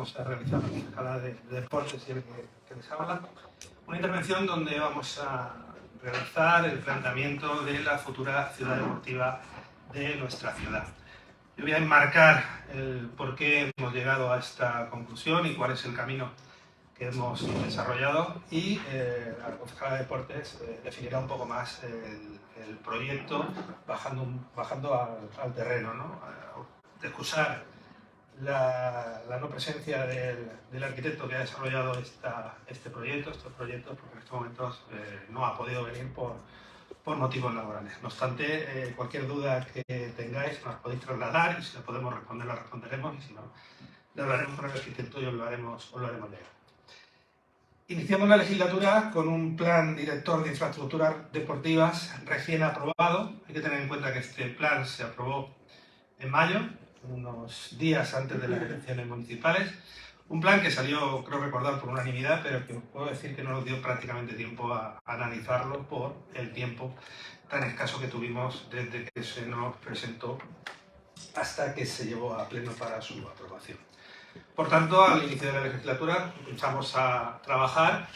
vamos a realizar la concejala de deportes y el que les habla. Una intervención donde vamos a realizar el planteamiento de la futura ciudad deportiva de nuestra ciudad. Yo voy a enmarcar el por qué hemos llegado a esta conclusión y cuál es el camino que hemos desarrollado, y la concejala de deportes definirá un poco más el proyecto bajando al terreno, ¿no? De excusar la no presencia del arquitecto que ha desarrollado estos proyectos, porque en estos momentos no ha podido venir por motivos laborales. No obstante, cualquier duda que tengáis nos podéis trasladar, y si la podemos responder la responderemos, y si no, le hablaremos con el arquitecto y os lo haremos llegar. Iniciamos la legislatura con un plan director de infraestructuras deportivas recién aprobado. Hay que tener en cuenta que este plan se aprobó en mayo, unos días antes de las elecciones municipales. Un plan que salió, creo recordar, por unanimidad, pero que os puedo decir que no nos dio prácticamente tiempo a analizarlo por el tiempo tan escaso que tuvimos desde que se nos presentó hasta que se llevó a pleno para su aprobación. Por tanto, al inicio de la legislatura empezamos a trabajar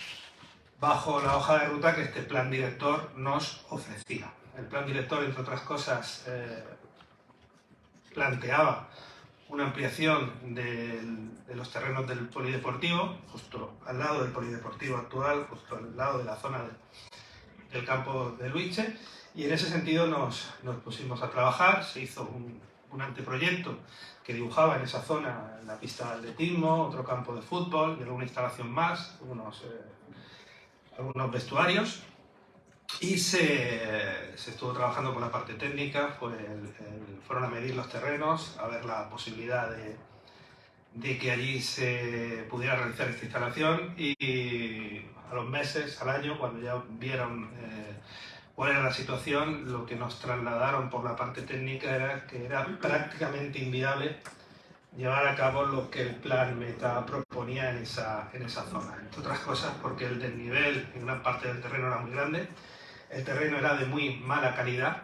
bajo la hoja de ruta que este plan director nos ofrecía. El plan director, entre otras cosas, planteaba una ampliación de los terrenos del polideportivo, justo al lado del polideportivo actual, justo al lado de la zona del campo de Luiche, y en ese sentido nos pusimos a trabajar. Se hizo un anteproyecto que dibujaba en esa zona la pista de atletismo, otro campo de fútbol y alguna instalación más, algunos vestuarios, y se estuvo trabajando con la parte técnica. Fueron a medir los terrenos, a ver la posibilidad de que allí se pudiera realizar esta instalación, y a los meses, al año, cuando ya vieron cuál era la situación, lo que nos trasladaron por la parte técnica era que era prácticamente inviable llevar a cabo lo que el plan Meta proponía en esa zona. Entre otras cosas porque el desnivel en una parte del terreno era muy grande, el terreno era de muy mala calidad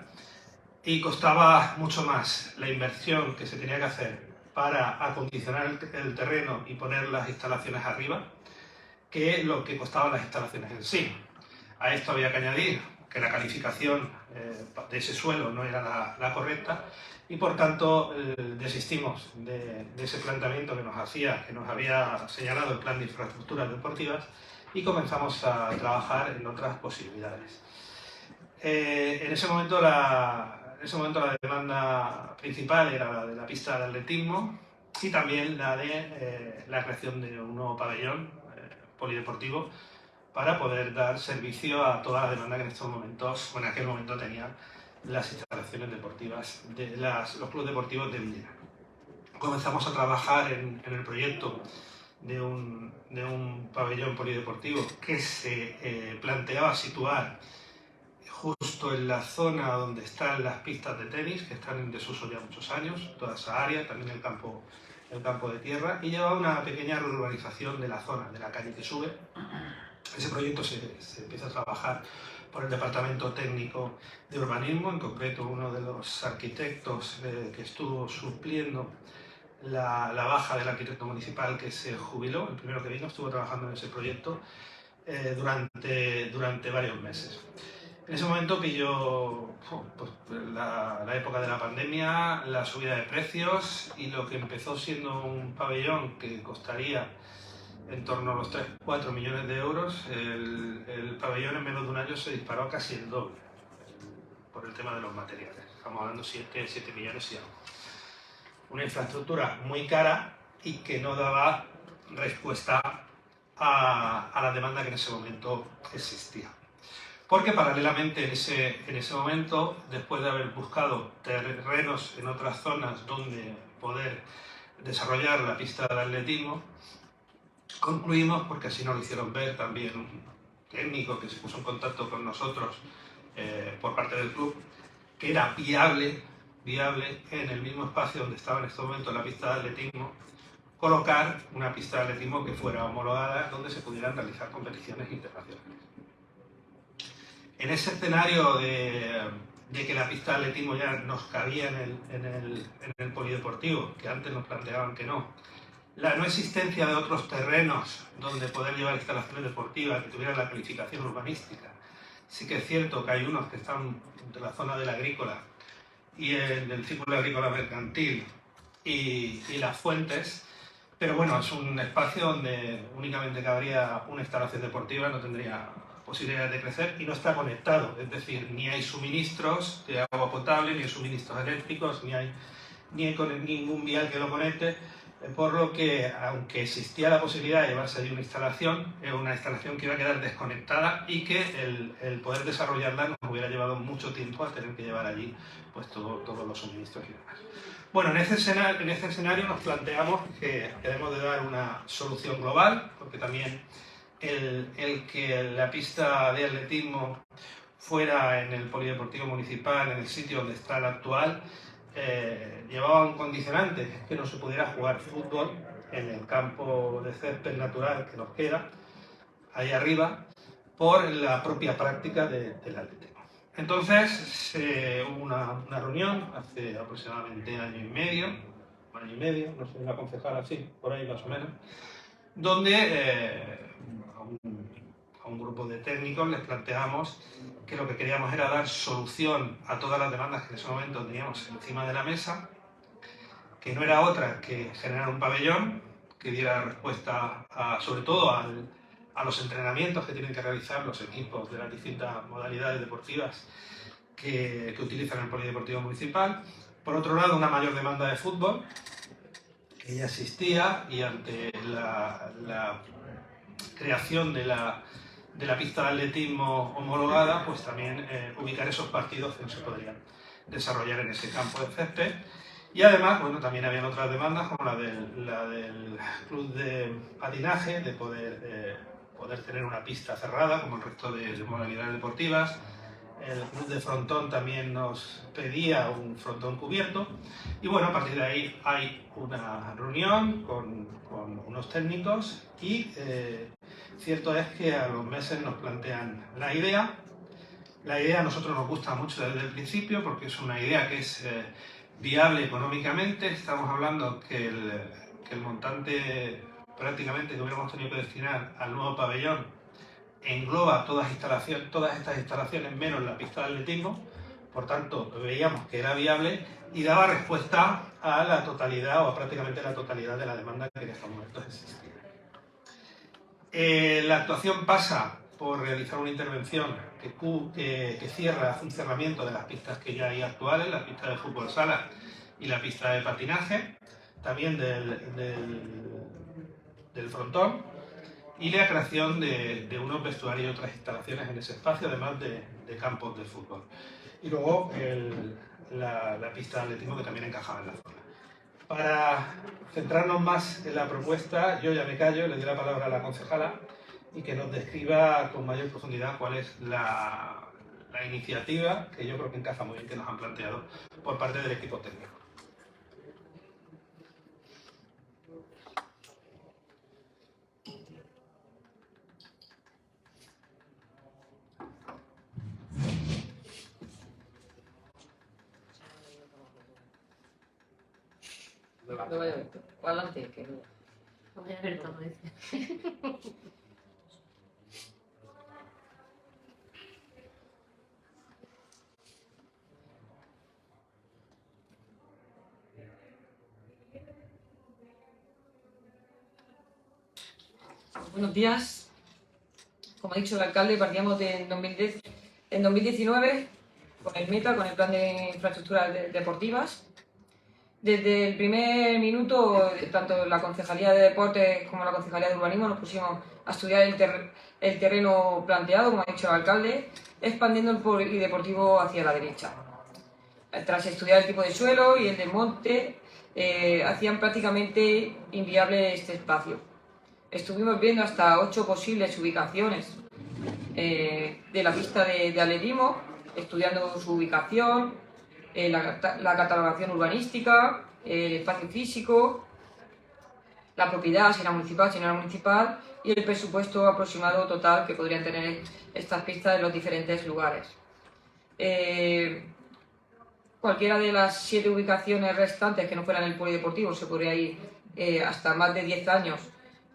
y costaba mucho más la inversión que se tenía que hacer para acondicionar el terreno y poner las instalaciones arriba que lo que costaban las instalaciones en sí. A esto había que añadir que la calificación de ese suelo no era la correcta, y por tanto desistimos de ese planteamiento que nos había señalado el plan de infraestructuras deportivas, y comenzamos a trabajar en otras posibilidades. En ese momento la demanda principal era la de la pista de atletismo y también la de la creación de un nuevo pabellón polideportivo para poder dar servicio a toda la demanda que en aquel momento tenían las instalaciones deportivas de los clubes deportivos de Villena. Comenzamos a trabajar en el proyecto de un pabellón polideportivo que se planteaba situar justo en la zona donde están las pistas de tenis, que están en desuso ya muchos años, toda esa área, también el campo de tierra, y llevaba una pequeña reurbanización de la zona, de la calle que sube. Ese proyecto se empieza a trabajar por el Departamento Técnico de Urbanismo, en concreto uno de los arquitectos que estuvo supliendo la baja del arquitecto municipal que se jubiló, el primero que vino, estuvo trabajando en ese proyecto durante varios meses. En ese momento pilló la época de la pandemia, la subida de precios, y lo que empezó siendo un pabellón que costaría en torno a los 3-4 millones de euros, el pabellón en menos de un año se disparó a casi el doble por el tema de los materiales. Estamos hablando de 7 millones y algo. Una infraestructura muy cara y que no daba respuesta a la demanda que en ese momento existía. Porque paralelamente en ese momento, después de haber buscado terrenos en otras zonas donde poder desarrollar la pista de atletismo, concluimos, porque así nos lo hicieron ver también un técnico que se puso en contacto con nosotros por parte del club, que era viable en el mismo espacio donde estaba en este momento la pista de atletismo, colocar una pista de atletismo que fuera homologada, donde se pudieran realizar competiciones internacionales. En ese escenario de que la pista de atletismo ya nos cabía en el polideportivo, que antes nos planteaban que no, la no existencia de otros terrenos donde poder llevar instalaciones deportivas que tuvieran la calificación urbanística. Sí que es cierto que hay unos que están entre la zona del agrícola y del círculo agrícola mercantil y las fuentes, pero bueno, es un espacio donde únicamente cabría una instalación deportiva, no tendría posibilidades de crecer y no está conectado, es decir, ni hay suministros de agua potable, ni hay suministros eléctricos, ni hay ningún vial que lo conecte, por lo que, aunque existía la posibilidad de llevarse allí una instalación, es una instalación que iba a quedar desconectada y que el poder desarrollarla nos hubiera llevado mucho tiempo a tener que llevar allí pues, todos los suministros y demás. Bueno, en este escenario nos planteamos que debemos de dar una solución global, porque también el que la pista de atletismo fuera en el polideportivo municipal, en el sitio donde está la actual, llevaba un condicionante, que no se pudiera jugar fútbol en el campo de césped natural que nos queda, ahí arriba, por la propia práctica del atletismo. Entonces hubo una reunión hace aproximadamente año y medio, no sé, la concejala así, por ahí más o menos, donde a un grupo de técnicos les planteamos que lo que queríamos era dar solución a todas las demandas que en ese momento teníamos encima de la mesa, que no era otra que generar un pabellón que diera respuesta sobre todo a los entrenamientos que tienen que realizar los equipos de las distintas modalidades deportivas que utilizan el polideportivo municipal. Por otro lado, una mayor demanda de fútbol, que ya existía, y ante la creación de la pista de atletismo homologada, pues también ubicar esos partidos que no se podrían desarrollar en ese campo de césped. Y además, bueno, también habían otras demandas como la del club de patinaje, de poder tener una pista cerrada como el resto de modalidades deportivas. El club de frontón también nos pedía un frontón cubierto. Y bueno, a partir de ahí hay una reunión con unos técnicos y cierto es que a los meses nos plantean la idea. La idea a nosotros nos gusta mucho desde el principio porque es una idea que es viable económicamente. Estamos hablando que el montante prácticamente que hubiéramos tenido que destinar al nuevo pabellón engloba todas estas instalaciones menos la pista de atletismo, por tanto veíamos que era viable y daba respuesta a la totalidad o a prácticamente la totalidad de la demanda que en estos momentos existía. La actuación pasa por realizar una intervención que cierra, hace un cerramiento de las pistas que ya hay actuales, la pista de fútbol sala y la pista de patinaje, también del frontón, y la creación de unos vestuarios y otras instalaciones en ese espacio, además de campos de fútbol. Y luego la pista de atletismo que también encajaba en la zona. Para centrarnos más en la propuesta, yo ya me callo, le doy la palabra a la concejala y que nos describa con mayor profundidad cuál es la iniciativa, que yo creo que encaja muy bien, que nos han planteado por parte del equipo técnico. No vaya a ver, adelante, que no. No vaya a ver todo, dice. Buenos días. Como ha dicho el alcalde, partíamos en 2019 con el META, con el Plan de Infraestructuras Deportivas. Desde el primer minuto, tanto la Concejalía de Deportes como la Concejalía de Urbanismo nos pusimos a estudiar el terreno planteado, como ha dicho el alcalde, expandiendo el polideportivo hacia la derecha. Tras estudiar el tipo de suelo y el desmonte, hacían prácticamente inviable este espacio. Estuvimos viendo hasta 8 posibles ubicaciones de la pista de atletismo, estudiando su ubicación, la catalogación urbanística, el espacio físico, la propiedad, si era municipal, si no era municipal, y el presupuesto aproximado total que podrían tener estas pistas en los diferentes lugares. Cualquiera de las 7 ubicaciones restantes que no fueran el polideportivo se podría ir hasta más de 10 años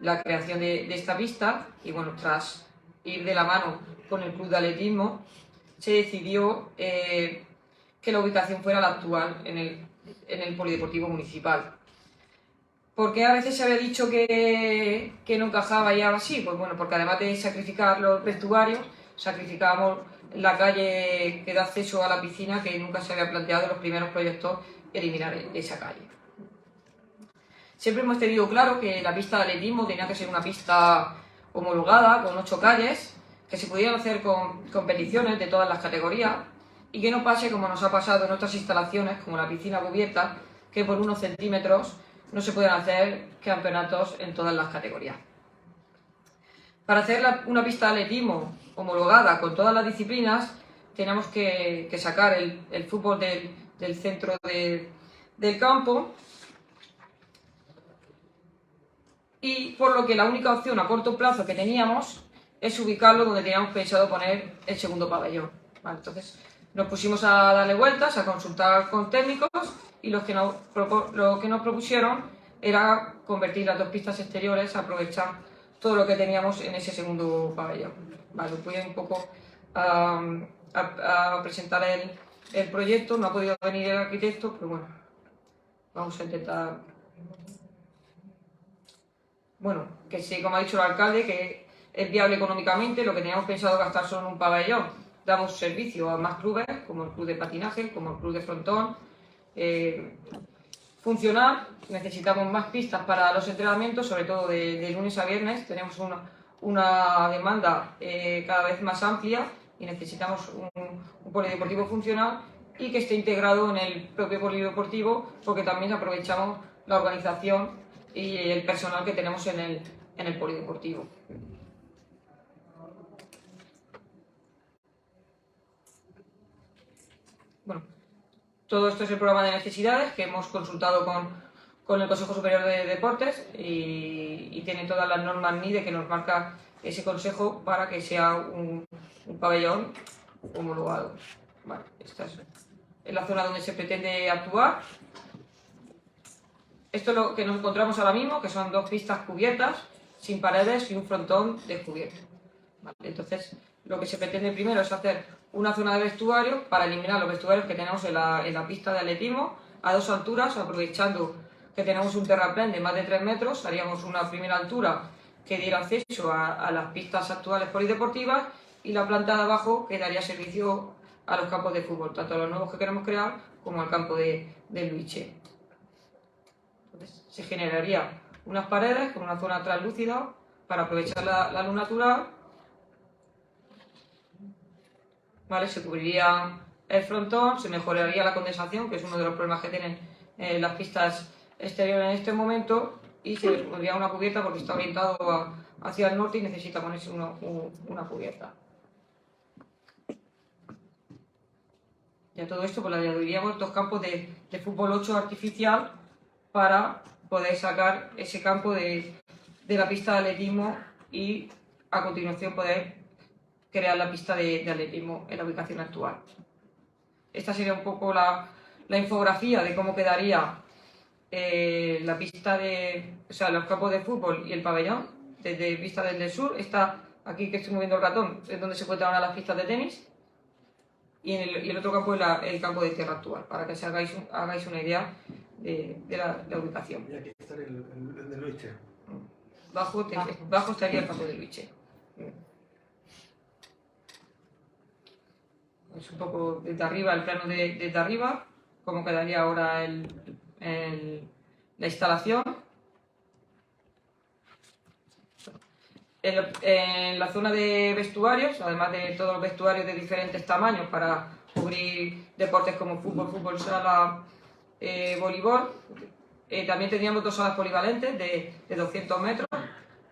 la creación de esta pista y bueno, tras ir de la mano con el club de atletismo, se decidió que la ubicación fuera la actual en el polideportivo municipal. ¿Por qué a veces se había dicho que no encajaba y ahora sí? Pues bueno, porque además de sacrificar los vestuarios, sacrificábamos la calle que da acceso a la piscina, que nunca se había planteado en los primeros proyectos eliminar esa calle. Siempre hemos tenido claro que la pista de atletismo tenía que ser una pista homologada, con 8 calles, que se pudieran hacer competiciones de todas las categorías y que no pase como nos ha pasado en otras instalaciones, como la piscina cubierta, que por unos centímetros no se pueden hacer campeonatos en todas las categorías. Para hacer una pista de atletismo homologada con todas las disciplinas, tenemos que sacar el fútbol del centro del campo, y por lo que la única opción a corto plazo que teníamos es ubicarlo donde teníamos pensado poner el segundo pabellón. Vale, entonces nos pusimos a darle vueltas, a consultar con técnicos y lo que nos propusieron era convertir las 2 pistas exteriores, aprovechar todo lo que teníamos en ese segundo pabellón. Vale, voy un poco a presentar el proyecto. No ha podido venir el arquitecto, pero bueno, vamos a intentar. Bueno, que sí, como ha dicho el alcalde, que es viable económicamente. Lo que teníamos pensado gastar solo en un pabellón. Damos servicio a más clubes, como el club de patinaje, como el club de frontón. Funcional, necesitamos más pistas para los entrenamientos, sobre todo de lunes a viernes. Tenemos una demanda cada vez más amplia y necesitamos un polideportivo funcional y que esté integrado en el propio polideportivo, porque también aprovechamos la organización y el personal que tenemos en el polideportivo. Bueno, todo esto es el programa de necesidades que hemos consultado con el Consejo Superior de Deportes y tiene todas las normas NIDE que nos marca ese consejo para que sea un pabellón homologado. Vale, esta es la zona donde se pretende actuar. Esto es lo que nos encontramos ahora mismo, que son 2 pistas cubiertas, sin paredes y un frontón descubierto. Vale, entonces, lo que se pretende primero es hacer una zona de vestuarios para eliminar los vestuarios que tenemos en la pista de atletismo a 2 alturas, aprovechando que tenemos un terraplén de más de 3 metros. Haríamos una primera altura que diera acceso a las pistas actuales polideportivas y la planta de abajo que daría servicio a los campos de fútbol, tanto a los nuevos que queremos crear como al campo de Luiche. Entonces, se generaría unas paredes con una zona translúcida para aprovechar la luz natural. ¿Vale? Se cubriría el frontón, se mejoraría la condensación, que es uno de los problemas que tienen las pistas exteriores en este momento, y se pondría una cubierta porque está orientado hacia el norte y necesita ponerse una cubierta. Y a todo esto pues le añadiríamos 2 campos de fútbol 8 artificial para poder sacar ese campo de la pista de atletismo y a continuación poder crear la pista de atletismo en la ubicación actual. Esta sería un poco la infografía de cómo quedaría la pista los campos de fútbol y el pabellón desde vista desde el sur. Está aquí que estoy moviendo el ratón, es donde se encuentran ahora las pistas de tenis, y el otro campo es el campo de tierra actual, para que os hagáis una idea de la ubicación. Y aquí está el de Luiche. Bajo estaría el campo de Luiche. Es un poco desde arriba, el plano desde arriba, cómo quedaría ahora la instalación. En la zona de vestuarios, además de todos los vestuarios de diferentes tamaños para cubrir deportes como fútbol sala, voleibol, también teníamos 2 salas polivalentes de 200 metros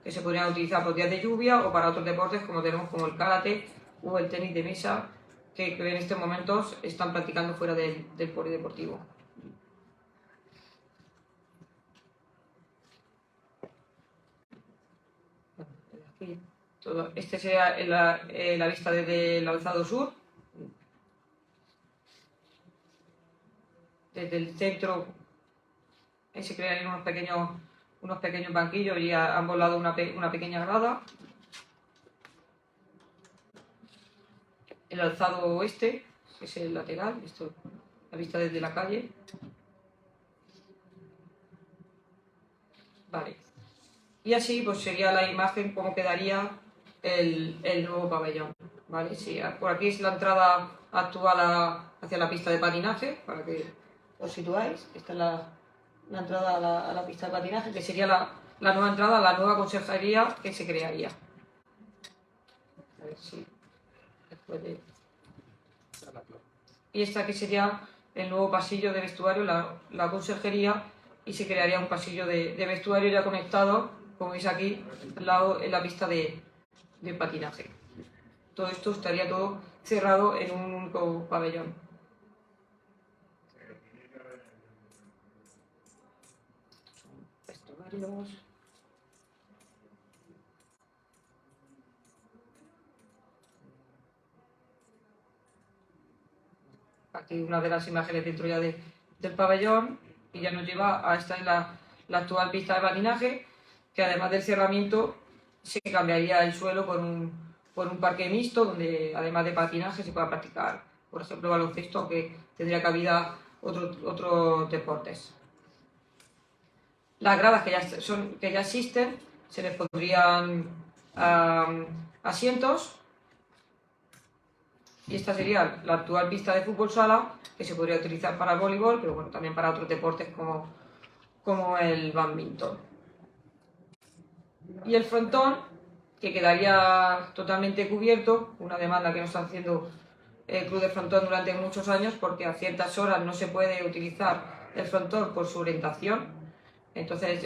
que se podrían utilizar por días de lluvia o para otros deportes como tenemos como el karate o el tenis de mesa que en estos momentos están practicando fuera del polideportivo. Este sería la vista desde el alzado sur. Desde el centro se crearían unos pequeños unos pequeños banquillos y a ambos lados una pequeña grada. El alzado este, que es el lateral, esto la vista desde la calle. Vale. Y así pues sería la imagen como quedaría el nuevo pabellón. ¿Vale? Sí, por aquí es la entrada actual hacia la pista de patinaje, para que os situáis. Esta es la entrada a la pista de patinaje, que sería la nueva entrada, la nueva conserjería que se crearía. A ver si después de... Y esta aquí sería el nuevo pasillo de vestuario, la conserjería, y se crearía un pasillo de vestuario ya conectado, como veis aquí, al lado en la pista de patinaje. Todo esto estaría todo cerrado en un único pabellón. Vestuarios. Aquí una de las imágenes dentro ya del pabellón, y ya nos lleva a esta es la actual pista de patinaje, que además del cerramiento se cambiaría el suelo por un parque mixto, donde además de patinaje se pueda practicar, por ejemplo, baloncesto, aunque tendría cabida otros deportes. Las gradas que ya existen, se les pondrían asientos. Y esta sería la actual pista de fútbol sala, que se podría utilizar para el voleibol, pero bueno, también para otros deportes como el bádminton. Y el frontón, que quedaría totalmente cubierto, una demanda que nos está haciendo el Club de Frontón durante muchos años, porque a ciertas horas no se puede utilizar el frontón por su orientación. Entonces,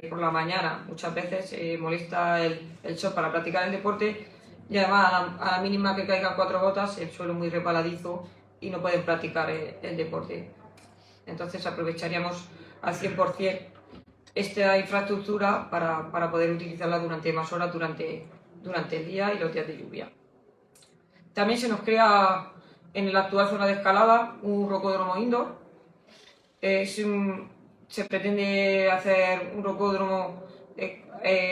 por la mañana muchas veces molesta el sol para practicar el deporte, y además a la mínima que caigan 4 gotas el suelo es muy resbaladizo y no pueden practicar el deporte. Entonces aprovecharíamos al 100% esta infraestructura para poder utilizarla durante más horas durante el día y los días de lluvia. También se nos crea en la actual zona de escalada un rocódromo indoor. Se pretende hacer un rocódromo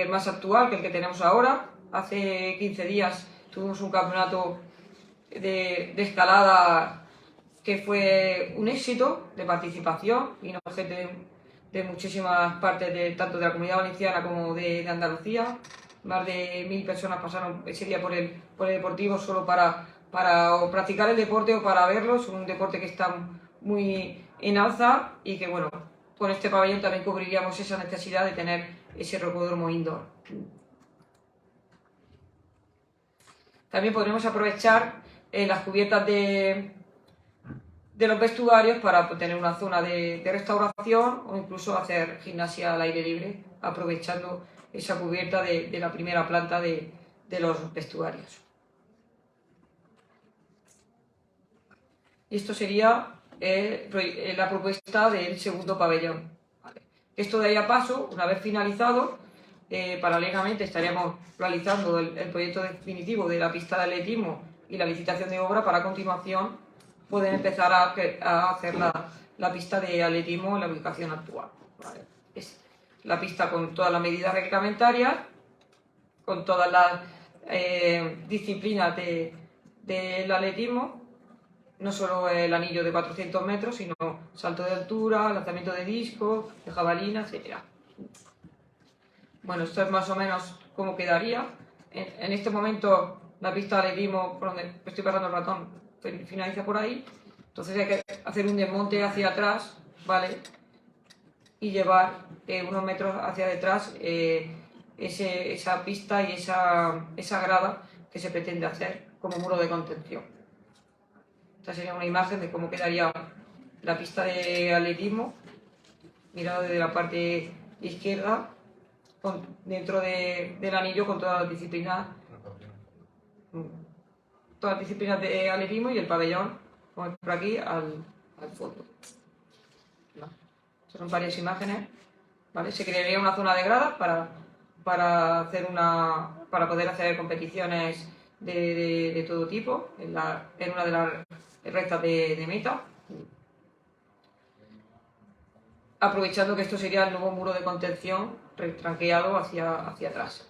más actual que el que tenemos ahora. Hace 15 días tuvimos un campeonato de escalada que fue un éxito de participación, y nos gente de muchísimas partes, tanto de la Comunidad Valenciana como de Andalucía. Más de 1000 personas pasaron ese día por el deportivo solo para o practicar el deporte o para verlo. Es un deporte que está muy en alza y que, bueno, con este pabellón también cubriríamos esa necesidad de tener ese rocódromo indoor. También podremos aprovechar las cubiertas de los vestuarios para tener una zona de restauración o incluso hacer gimnasia al aire libre, aprovechando esa cubierta de la primera planta de los vestuarios. Y esto sería la propuesta del segundo pabellón. ¿Vale? Esto daría paso, una vez finalizado, paralelamente estaríamos realizando el proyecto definitivo de la pista de atletismo y la licitación de obra para a continuación poder empezar a hacer la pista de atletismo en la ubicación actual. ¿Vale? Es la pista con todas las medidas reglamentarias, con todas las disciplinas del atletismo, no solo el anillo de 400 metros, sino salto de altura, lanzamiento de disco, de jabalina, etc. Bueno, esto es más o menos cómo quedaría. En este momento la pista de atletismo, por donde estoy pasando el ratón, finaliza por ahí. Entonces hay que hacer un desmonte hacia atrás, ¿vale? Y llevar unos metros hacia detrás esa pista y esa grada que se pretende hacer como muro de contención. Esta sería una imagen de cómo quedaría la pista de atletismo, mirado desde la parte izquierda, dentro del anillo con todas las disciplinas de atletismo, y el pabellón, como por aquí, al fondo. ¿No? Estas son varias imágenes. ¿Vale? Se crearía una zona de gradas para poder hacer competiciones de todo tipo en una de las rectas de meta. aprovechando que esto sería el nuevo muro de contención retranqueado hacia atrás.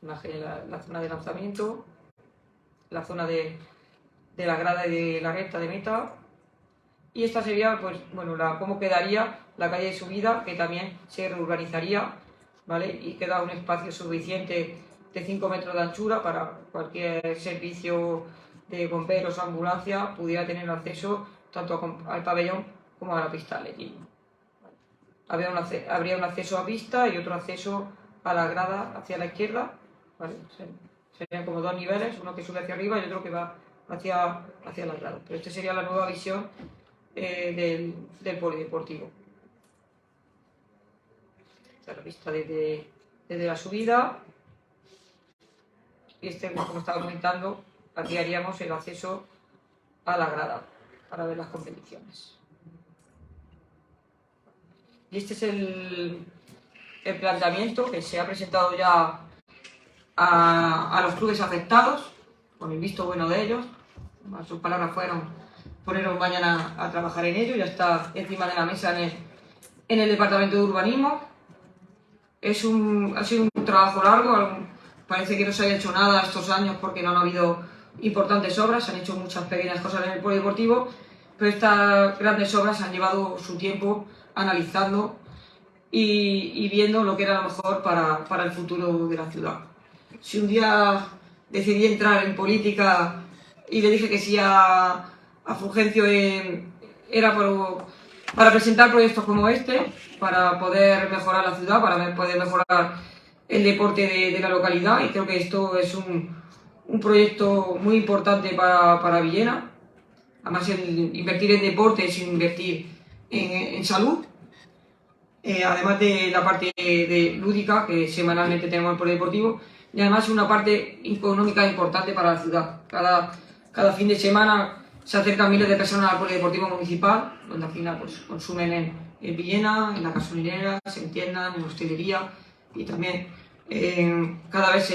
Imagen la zona de lanzamiento, la zona de la grada y de la recta de meta. Y esta sería, pues, bueno, cómo quedaría la calle de subida, que también se reurbanizaría, ¿vale? Y queda un espacio suficiente de 5 metros de anchura para cualquier servicio de bomberos o ambulancia pudiera tener acceso tanto al pabellón como a la pista de atletismo. Habría un acceso a pista y otro acceso a la grada hacia la izquierda, ¿vale? Serían como dos niveles, uno que sube hacia arriba y otro que va hacia la grada. Pero esta sería la nueva visión del polideportivo. Esta es la pista desde la subida. Y como estaba comentando, aquí haríamos el acceso a la grada para ver las competiciones. Y este es el planteamiento que se ha presentado ya a los clubes afectados, con el visto bueno de ellos. Sus palabras fueron: poneros mañana a trabajar en ello. Ya está encima de la mesa en el departamento de urbanismo. Ha sido un trabajo largo. Parece que no se haya hecho nada estos años porque no han habido importantes obras. Se han hecho muchas pequeñas cosas en el polideportivo, pero estas grandes obras han llevado su tiempo analizando y viendo lo que era lo mejor para el futuro de la ciudad. Si un día decidí entrar en política y le dije que sí a Fulgencio, era para presentar proyectos como este, para poder mejorar la ciudad, para poder mejorar el deporte de la localidad, y creo que esto es un proyecto muy importante para Villena. Además, el invertir en deporte es invertir en salud, además de la parte lúdica que semanalmente tenemos en el polideportivo, y además una parte económica importante para la ciudad. Cada fin de semana se acercan miles de personas al polideportivo municipal, donde al final pues, consumen en Villena, en la gasolinera, se entiendan, en hostelería, y también cada vez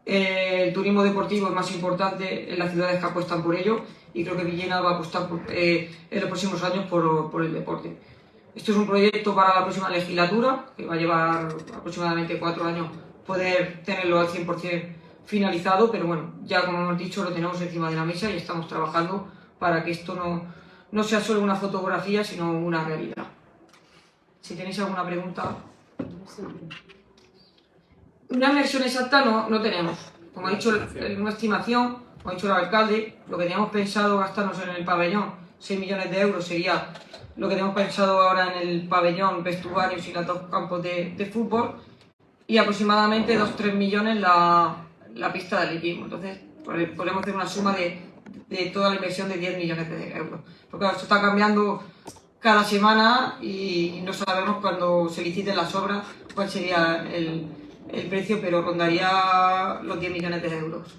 el turismo deportivo es más importante en las ciudades que apuestan por ello, y creo que Villena va a apostar en los próximos años por el deporte. Esto es un proyecto para la próxima legislatura, que va a llevar aproximadamente 4 años poder tenerlo al 100% finalizado, pero bueno, ya como hemos dicho, lo tenemos encima de la mesa y estamos trabajando para que esto no sea solo una fotografía, sino una realidad. Si tenéis alguna pregunta. Una inversión exacta no tenemos. Como ha dicho, una estimación, como ha dicho el alcalde, lo que teníamos pensado gastarnos en el pabellón, 6 millones de euros, sería lo que tenemos pensado ahora en el pabellón, vestuarios y los 2 campos de fútbol, y aproximadamente 2-3 millones la pista de atletismo. Entonces, podemos hacer una suma de toda la inversión de 10 millones de euros. Porque esto está cambiando cada semana y no sabemos cuando se liciten las obras cuál sería el precio, pero rondaría los 10 millones de euros.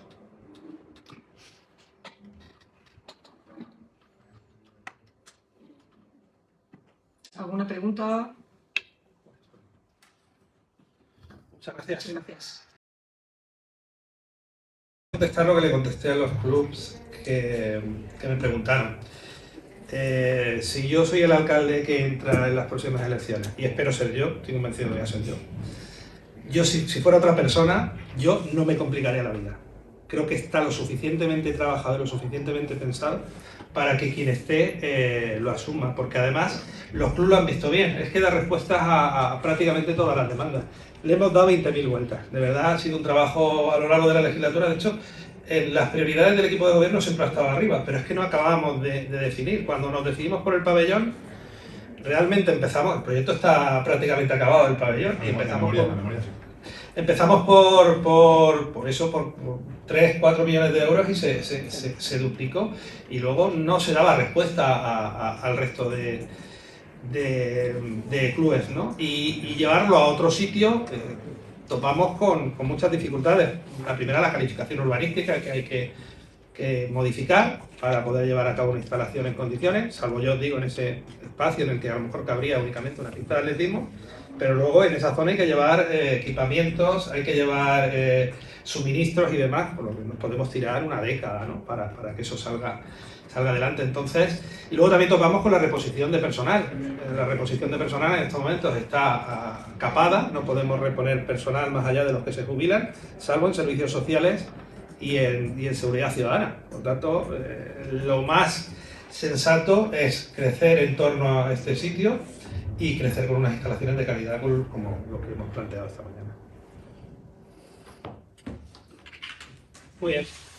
¿Alguna pregunta? Muchas gracias. Gracias. Contestar lo que le contesté a los clubs que me preguntaron. Si yo soy el alcalde que entra en las próximas elecciones, y espero ser yo, estoy convencido de que voy a ser yo, si fuera otra persona, yo no me complicaría la vida. Creo que está lo suficientemente trabajado, lo suficientemente pensado para que quien esté lo asuma, porque además los clubes lo han visto bien, es que da respuestas a prácticamente todas las demandas. Le hemos dado 20.000 vueltas, de verdad ha sido un trabajo a lo largo de la legislatura. De hecho, las prioridades del equipo de gobierno siempre han estado arriba, pero es que no acabamos de definir. Cuando nos decidimos por el pabellón, realmente empezamos, el proyecto está prácticamente acabado, el pabellón, y empezamos por 3-4 millones de euros y se duplicó, y luego no se daba respuesta al resto de clubes, ¿no? Y llevarlo a otro sitio, topamos con muchas dificultades. La primera, la calificación urbanística, que hay que modificar para poder llevar a cabo una instalación en condiciones, salvo yo digo en ese espacio en el que a lo mejor cabría únicamente una pista de atletismo, pero luego en esa zona hay que llevar equipamientos, hay que llevar suministros y demás, por lo que nos podemos tirar una década, ¿no? para que eso salga adelante. Entonces, y luego también topamos con la reposición de personal. La reposición de personal en estos momentos está capada, no podemos reponer personal más allá de los que se jubilan, salvo en servicios sociales y en seguridad ciudadana. Por tanto, lo más sensato es crecer en torno a este sitio y crecer con unas instalaciones de calidad como lo que hemos planteado esta mañana. Muy bien.